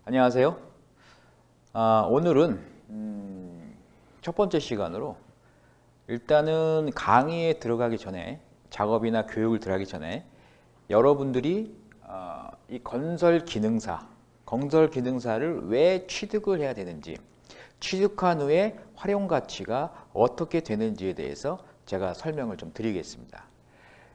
안녕하세요. 오늘은 첫 번째 시간으로 일단은 강의에 들어가기 전에 작업이나 교육을 들어가기 전에 여러분들이 이 건설 기능사를 왜 취득을 해야 되는지, 취득한 후에 활용 가치가 어떻게 되는지에 대해서 제가 설명을 좀 드리겠습니다.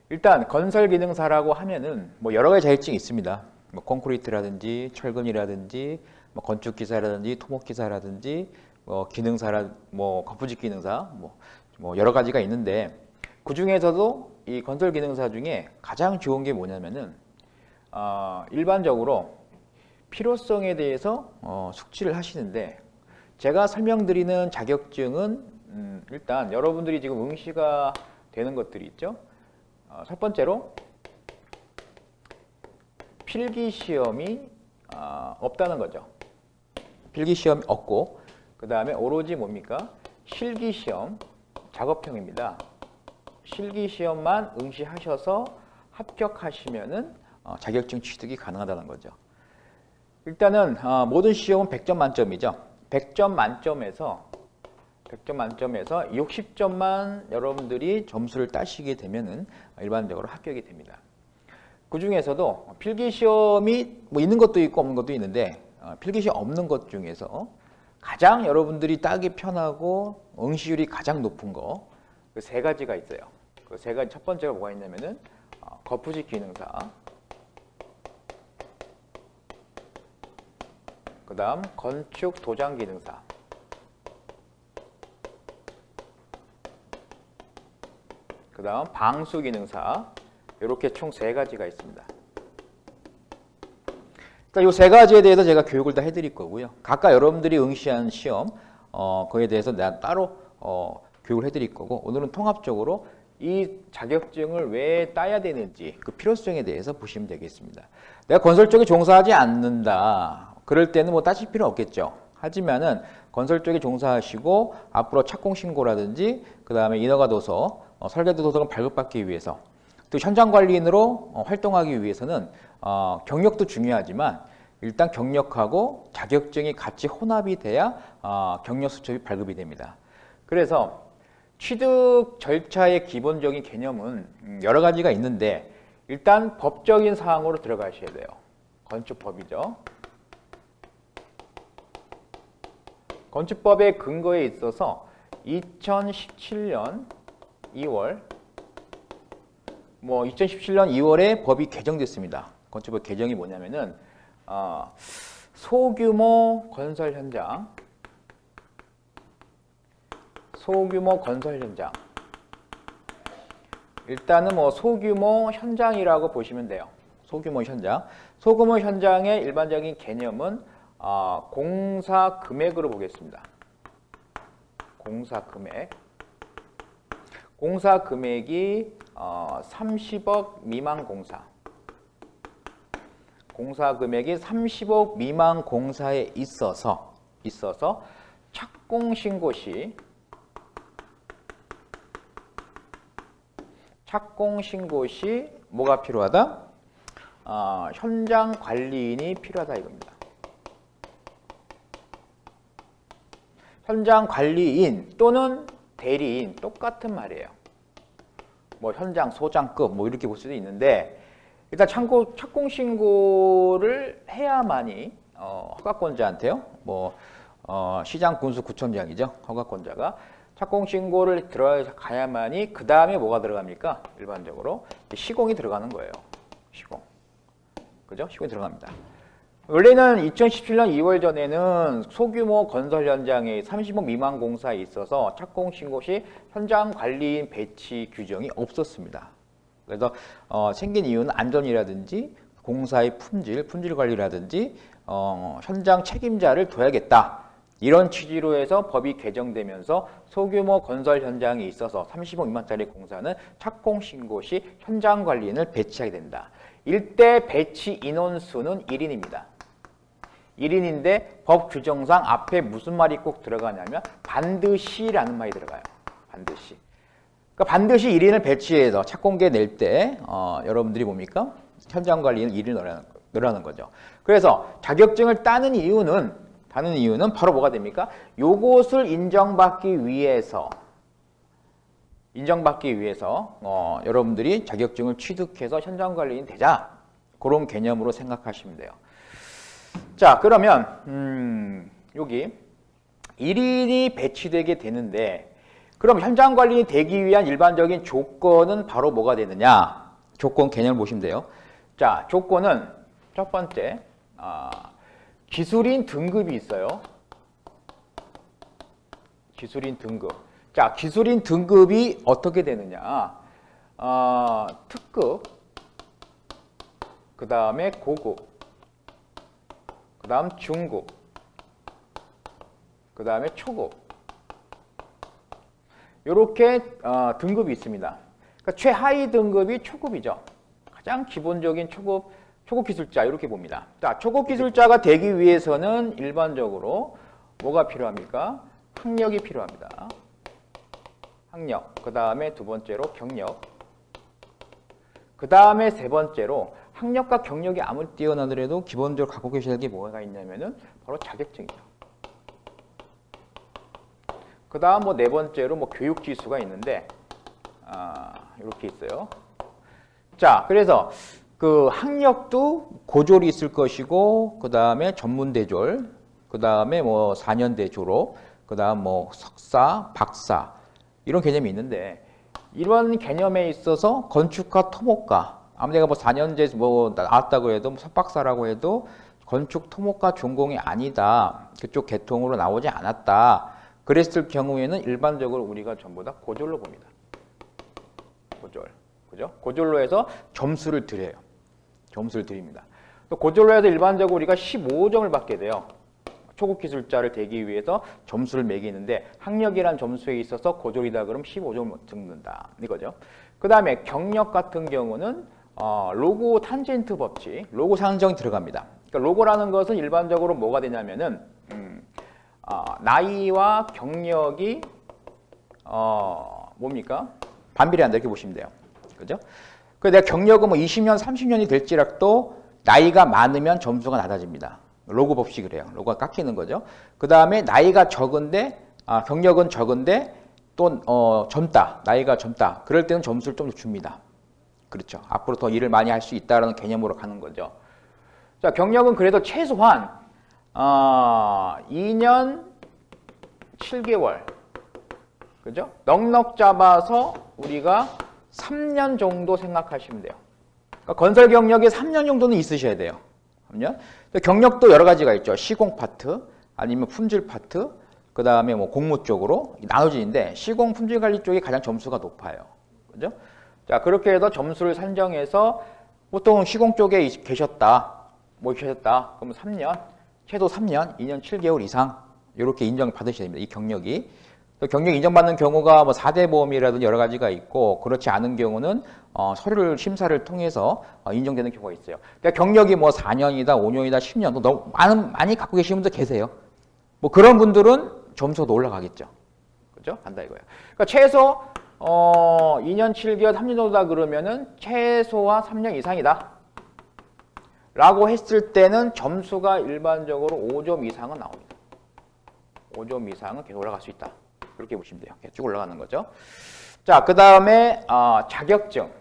일단 건설 기능사라고 하면은 뭐 여러 가지 자격증이 있습니다. 뭐 콘크리트라든지 철근이라든지 뭐 건축 기사라든지 토목 기사라든지 뭐 기능사라 뭐 거푸집 기능사 뭐 여러 가지가 있는데, 그 중에서도 이 건설 기능사 중에 가장 좋은 게 뭐냐면은 일반적으로 필요성에 대해서 숙지를 하시는데, 제가 설명드리는 자격증은 일단 여러분들이 지금 응시가 되는 것들이 있죠. 첫 번째로 필기시험이 없다는 거죠. 필기시험이 없고, 그 다음에 오로지 뭡니까? 실기시험, 작업형입니다. 실기시험만 응시하셔서 합격하시면은 자격증 취득이 가능하다는 거죠. 일단은 모든 시험은 100점 만점이죠. 100점 만점에서 60점만 여러분들이 점수를 따시게 되면은 일반적으로 합격이 됩니다. 그 중에서도 필기시험이 뭐 있는 것도 있고 없는 것도 있는데, 필기시험 없는 것 중에서 가장 여러분들이 따기 편하고 응시율이 가장 높은 거, 그 세 가지가 있어요. 그 세 가지, 첫 번째가 뭐가 있냐면은 거푸집 기능사, 그 다음 건축 도장 기능사, 그 다음 방수 기능사, 이렇게 총 세 가지가 있습니다. 그러니까 이 세 가지에 대해서 제가 교육을 다 해드릴 거고요. 각각 여러분들이 응시한 시험, 그에 대해서 내가 따로 교육을 해드릴 거고, 오늘은 통합적으로 이 자격증을 왜 따야 되는지 그 필요성에 대해서 보시면 되겠습니다. 내가 건설 쪽에 종사하지 않는다, 그럴 때는 뭐 따질 필요는 없겠죠. 하지만은 건설 쪽에 종사하시고 앞으로 착공 신고라든지 그 다음에 인허가 도서, 설계도 도서를 발급받기 위해서, 또 현장 관리인으로 활동하기 위해서는 경력도 중요하지만 일단 경력하고 자격증이 같이 혼합이 돼야 경력 수첩이 발급이 됩니다. 그래서 취득 절차의 기본적인 개념은 여러 가지가 있는데, 일단 법적인 사항으로 들어가셔야 돼요. 건축법이죠. 건축법의 근거에 있어서 2017년 2월 2월에 법이 개정됐습니다. 건축법 개정이 뭐냐면은 소규모 건설 현장, 일단은 뭐 소규모 현장이라고 보시면 돼요. 소규모 현장의 일반적인 개념은 공사 금액으로 보겠습니다. 공사 금액이 30억 미만 금액이 30억 미만 공사에 있어서 착공 신고 시 뭐가 필요하다? 현장 관리인이 필요하다 이겁니다. 현장 관리인 또는 대리인, 똑같은 말이에요. 뭐 현장 소장급 뭐 이렇게 볼 수도 있는데, 일단 착공 신고를 해야만이 허가권자한테요. 시장 군수 구청장이죠. 허가권자가 착공 신고를 들어가야만이 그 다음에 뭐가 들어갑니까? 일반적으로 시공이 들어가는 거예요. 그죠? 시공이 들어갑니다. 원래는 2017년 2월 전에는 소규모 건설 현장에 30억 미만 공사에 있어서 착공 신고 시 현장 관리인 배치 규정이 없었습니다. 그래서 생긴 이유는 안전이라든지 공사의 품질 관리라든지 현장 책임자를 둬야겠다, 이런 취지로 해서 법이 개정되면서 소규모 건설 현장이 있어서 30억 미만짜리 공사는 착공 신고 시 현장 관리인을 배치하게 된다. 일대 배치 인원수는 1인입니다. 1인인데 법 규정상 앞에 무슨 말이 꼭 들어가냐면 반드시라는 말이 들어가요. 반드시. 그러니까 반드시 1인을 배치해서 착공계 낼 때 여러분들이 뭡니까? 현장 관리는 1인 넣으라는 거예요. 너라는 거죠. 그래서 자격증을 따는 이유는 바로 뭐가 됩니까? 요것을 인정받기 위해서 여러분들이 자격증을 취득해서 현장관리인 되자. 그런 개념으로 생각하시면 돼요. 자, 그러면 여기 1인이 배치되게 되는데 그럼 현장관리인이 되기 위한 일반적인 조건은 바로 뭐가 되느냐? 조건 개념을 보시면 돼요. 자, 조건은 첫 번째 기술인 등급이 있어요. 기술인 등급. 자, 기술인 등급이 어떻게 되느냐? 특급, 그 다음에 고급, 그 다음 중급, 그 다음에 초급. 이렇게 등급이 있습니다. 그러니까 최하위 등급이 초급이죠. 가장 기본적인 초급 기술자 이렇게 봅니다. 자, 초급 기술자가 되기 위해서는 일반적으로 뭐가 필요합니까? 학력이 필요합니다. 학력, 그 다음에 두 번째로 경력, 그 다음에 세 번째로 학력과 경력이 아무리 뛰어나더라도 기본적으로 갖고 계셔야 할 게 뭐가 있냐면은 바로 자격증이죠. 그 다음 네 번째로 교육 지수가 있는데 이렇게 있어요. 자, 그래서 그 학력도 고졸이 있을 것이고 그 다음에 전문대졸, 그 다음에 4년대 졸업, 그 다음 석사, 박사 이런 개념이 있는데 이런 개념에 있어서 건축가, 토목가 아무 내가 4년제 나왔다고 해도 석박사라고 해도 건축, 토목가 전공이 아니다. 그쪽 계통으로 나오지 않았다. 그랬을 경우에는 일반적으로 우리가 전부 다 고졸로 봅니다. 고졸. 그죠? 고졸로 해서 점수를 드려요. 점수를 드립니다. 또 고졸로 해서 일반적으로 우리가 15점을 받게 돼요. 초급 기술자를 되기 위해서 점수를 매기는데 학력이란 점수에 있어서 고졸이다 그러면 15점을 듣는다. 이거죠. 그 다음에 경력 같은 경우는 로고 탄젠트 법칙, 로고 산정이 들어갑니다. 그러니까 로고라는 것은 일반적으로 뭐가 되냐면은 나이와 경력이 뭡니까? 반비례한다 이렇게 보시면 돼요. 그죠? 그 내가 경력은 20년, 30년이 될지라도 나이가 많으면 점수가 낮아집니다. 로고 법칙을 해요. 로고가 깎이는 거죠. 그 다음에 나이가 적은데 경력은 적은데 또 젊다, 나이가 젊다. 그럴 때는 점수를 좀 더 줍니다. 그렇죠. 앞으로 더 일을 많이 할 수 있다라는 개념으로 가는 거죠. 자, 경력은 그래도 최소한 2년 7개월, 그죠? 넉넉 잡아서 우리가 3년 정도 생각하시면 돼요. 그러니까 건설 경력이 3년 정도는 있으셔야 돼요. 3년. 경력도 여러 가지가 있죠. 시공 파트, 아니면 품질 파트, 그 다음에 공무 쪽으로 나눠지는데 시공 품질 관리 쪽이 가장 점수가 높아요. 그죠? 자, 그렇게 해서 점수를 산정해서 보통 시공 쪽에 계셨다. 그러면 3년, 최소 3년, 2년 7개월 이상 이렇게 인정을 받으셔야 됩니다. 이 경력이. 경력 인정받는 경우가 4대 보험이라든지 여러 가지가 있고 그렇지 않은 경우는 서류를 심사를 통해서 인정되는 경우가 있어요. 그러니까 경력이 4년이다, 5년이다, 10년 너무 많이 갖고 계신 분들 계세요. 그런 분들은 점수가 더 올라가겠죠. 그죠? 간다 이거예요. 그러니까 최소 2년 7개월, 3년 정도다 그러면은 최소한 3년 이상이다. 라고 했을 때는 점수가 일반적으로 5점 이상은 나옵니다. 5점 이상은 계속 올라갈 수 있다. 그렇게 보시면 돼요. 쭉 올라가는 거죠. 자, 그 다음에 자격증.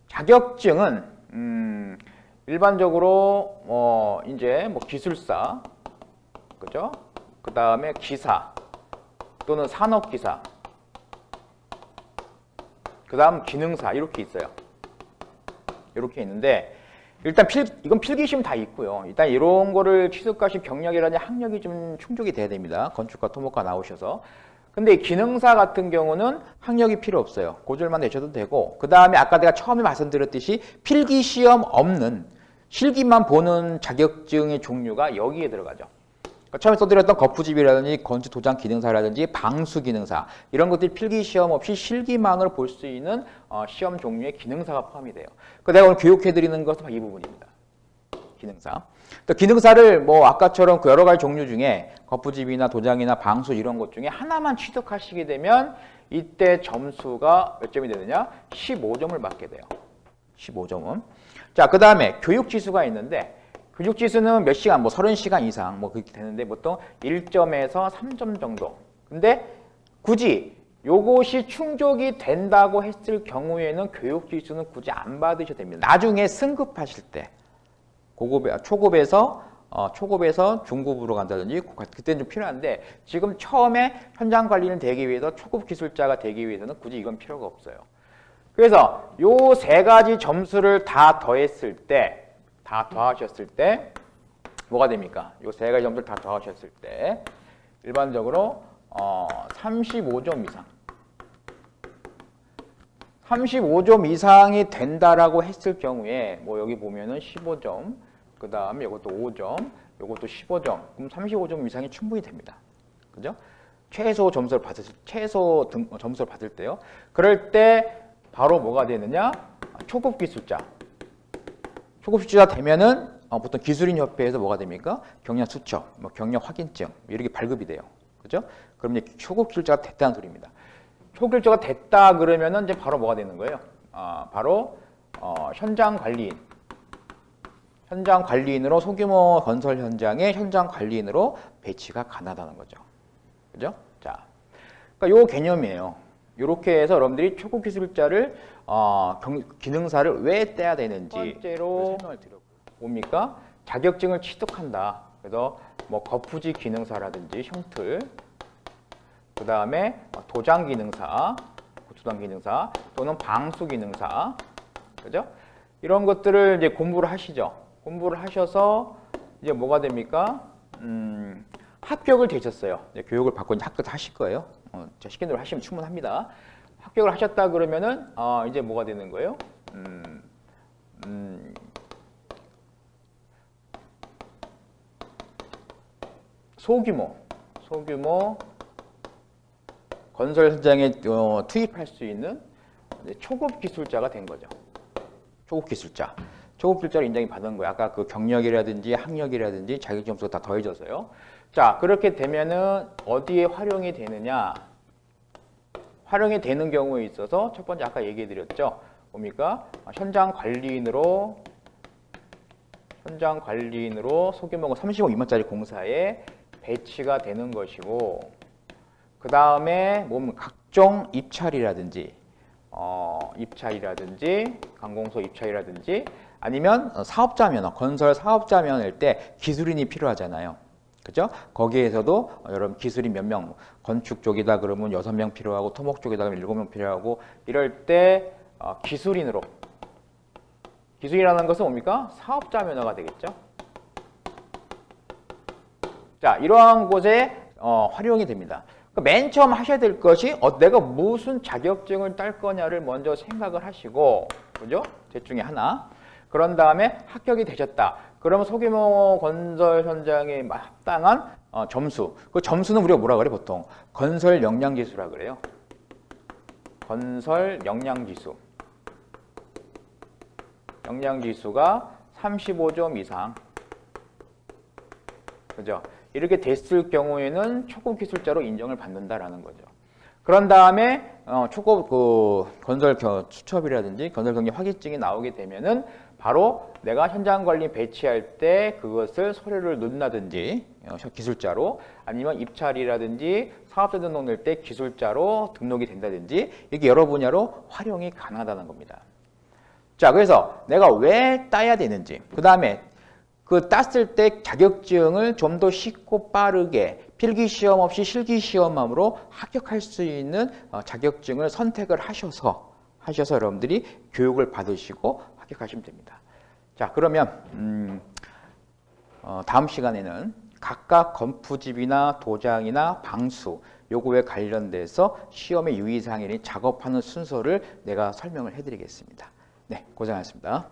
자격증은 일반적으로 이제 기술사, 그죠? 그 다음에 기사 또는 산업기사, 그 다음 기능사 이렇게 있어요. 이렇게 있는데 일단 이건 필기시험 다 있고요. 일단 이런 거를 취득하실 경력이라든지 학력이 좀 충족이 돼야 됩니다. 건축가, 토목가 나오셔서. 근데 기능사 같은 경우는 학력이 필요 없어요. 고졸만 내셔도 되고 그 다음에 아까 내가 처음에 말씀드렸듯이 필기시험 없는 실기만 보는 자격증의 종류가 여기에 들어가죠. 그러니까 처음에 써드렸던 거푸집이라든지 건축 도장 기능사라든지 방수 기능사 이런 것들이 필기시험 없이 실기만으로 볼 수 있는 시험 종류의 기능사가 포함이 돼요. 내가 오늘 교육해드리는 것은 이 부분입니다. 기능사. 또 기능사를 아까처럼 그 여러 가지 종류 중에 거푸집이나 도장이나 방수 이런 것 중에 하나만 취득하시게 되면 이때 점수가 몇 점이 되느냐? 15점을 받게 돼요. 15점은. 자, 그 다음에 교육지수가 있는데 교육지수는 몇 시간, 뭐 30시간 이상 뭐 그렇게 되는데 보통 1점에서 3점 정도. 근데 굳이 요것이 충족이 된다고 했을 경우에는 교육지수는 굳이 안 받으셔도 됩니다. 나중에 승급하실 때 초급에서 중급으로 간다든지 그때는 좀 필요한데 지금 처음에 현장 관리를 되기 위해서 초급 기술자가 되기 위해서는 굳이 이건 필요가 없어요. 그래서 요 세 가지 점수를 다 더했을 때, 다 더하셨을 때 뭐가 됩니까? 요 세 가지 점수를 다 더하셨을 때 일반적으로 35점 이상 35점 이상이 된다라고 했을 경우에 뭐 여기 보면은 15점, 그 다음에 이것도 5점, 이것도 15점, 그럼 35점 이상이 충분히 됩니다. 그죠? 최소 점수를 받을 때요. 그럴 때 바로 뭐가 되느냐? 초급 기술자. 초급 기술자 되면은 보통 기술인 협회에서 뭐가 됩니까? 경력 수첩, 뭐 경력 확인증 이렇게 발급이 돼요. 그죠? 그럼 이제 초급 기술자가 됐다는 소리입니다. 초급 기술자가 됐다 그러면은 이제 바로 뭐가 되는 거예요? 바로 현장 관리인. 현장 관리인으로 소규모 건설 현장의 현장 관리인으로 배치가 가능하다는 거죠. 그죠? 자, 그러니까 요 개념이에요. 이렇게 해서 여러분들이 초급 기술자를 기능사를 왜 떼야 되는지 번째로 설명을 드렸고요. 뭡니까? 자격증을 취득한다. 그래서 뭐 거푸지 기능사라든지 흉틀, 그 다음에 도장 기능사, 도장 기능사 또는 방수 기능사, 그죠? 이런 것들을 이제 공부를 하시죠. 공부를 하셔서 이제 뭐가 됩니까? 합격을 되셨어요. 이제 교육을 받고 이제 합격을 하실 거예요. 시킨 대로 하시면 충분합니다. 합격을 하셨다 그러면은 이제 뭐가 되는 거예요? 소규모 건설 현장에 투입할 수 있는 초급 기술자가 된 거죠. 초급 기술자. 초급 기술자로 인정이 받은 거예요. 아까 그 경력이라든지 학력이라든지 자격 점수가 다 더해져서요. 자, 그렇게 되면은 어디에 활용이 되느냐? 활용이 되는 경우에 있어서 첫 번째 아까 얘기해 드렸죠. 뭡니까? 현장 관리인으로 소규모 35 미만짜리 공사에 배치가 되는 것이고, 그 다음에 각종 입찰이라든지 관공서 입찰이라든지 아니면 사업자 면허, 건설 사업자 면허일 때 기술인이 필요하잖아요. 그죠? 거기에서도 여러분 기술인 몇 명, 건축 쪽이다 그러면 6명 필요하고 토목 쪽이다 그러면 7명 필요하고 이럴 때 기술이라는 것은 뭡니까? 사업자 면허가 되겠죠. 자, 이러한 곳에 활용이 됩니다. 맨 처음 하셔야 될 것이 내가 무슨 자격증을 딸 거냐를 먼저 생각을 하시고, 그죠? 셋 중에 하나. 그런 다음에 합격이 되셨다. 그러면 소규모 건설 현장에 합당한 점수. 그 점수는 우리가 뭐라 그래 보통? 건설 역량지수라 그래요. 건설 역량지수. 역량지수가 35점 이상. 그죠? 이렇게 됐을 경우에는 초급 기술자로 인정을 받는다라는 거죠. 그런 다음에 초급 건설 수첩이라든지 건설 경력 확인증이 나오게 되면은 바로 내가 현장 관리 배치할 때 그것을 서류를 넣는다든지 기술자로, 아니면 입찰이라든지 사업자 등록 낼 때 기술자로 등록이 된다든지 이렇게 여러 분야로 활용이 가능하다는 겁니다. 자, 그래서 내가 왜 따야 되는지, 그 다음에 그 땄을 때 자격증을 좀 더 쉽고 빠르게 필기시험 없이 실기시험으로 합격할 수 있는 자격증을 선택을 하셔서 여러분들이 교육을 받으시고 합격하시면 됩니다. 자, 그러면 다음 시간에는 각각 건프집이나 도장이나 방수 요거에 관련돼서 시험의 유의사항이니 작업하는 순서를 내가 설명을 해드리겠습니다. 네, 고생하셨습니다.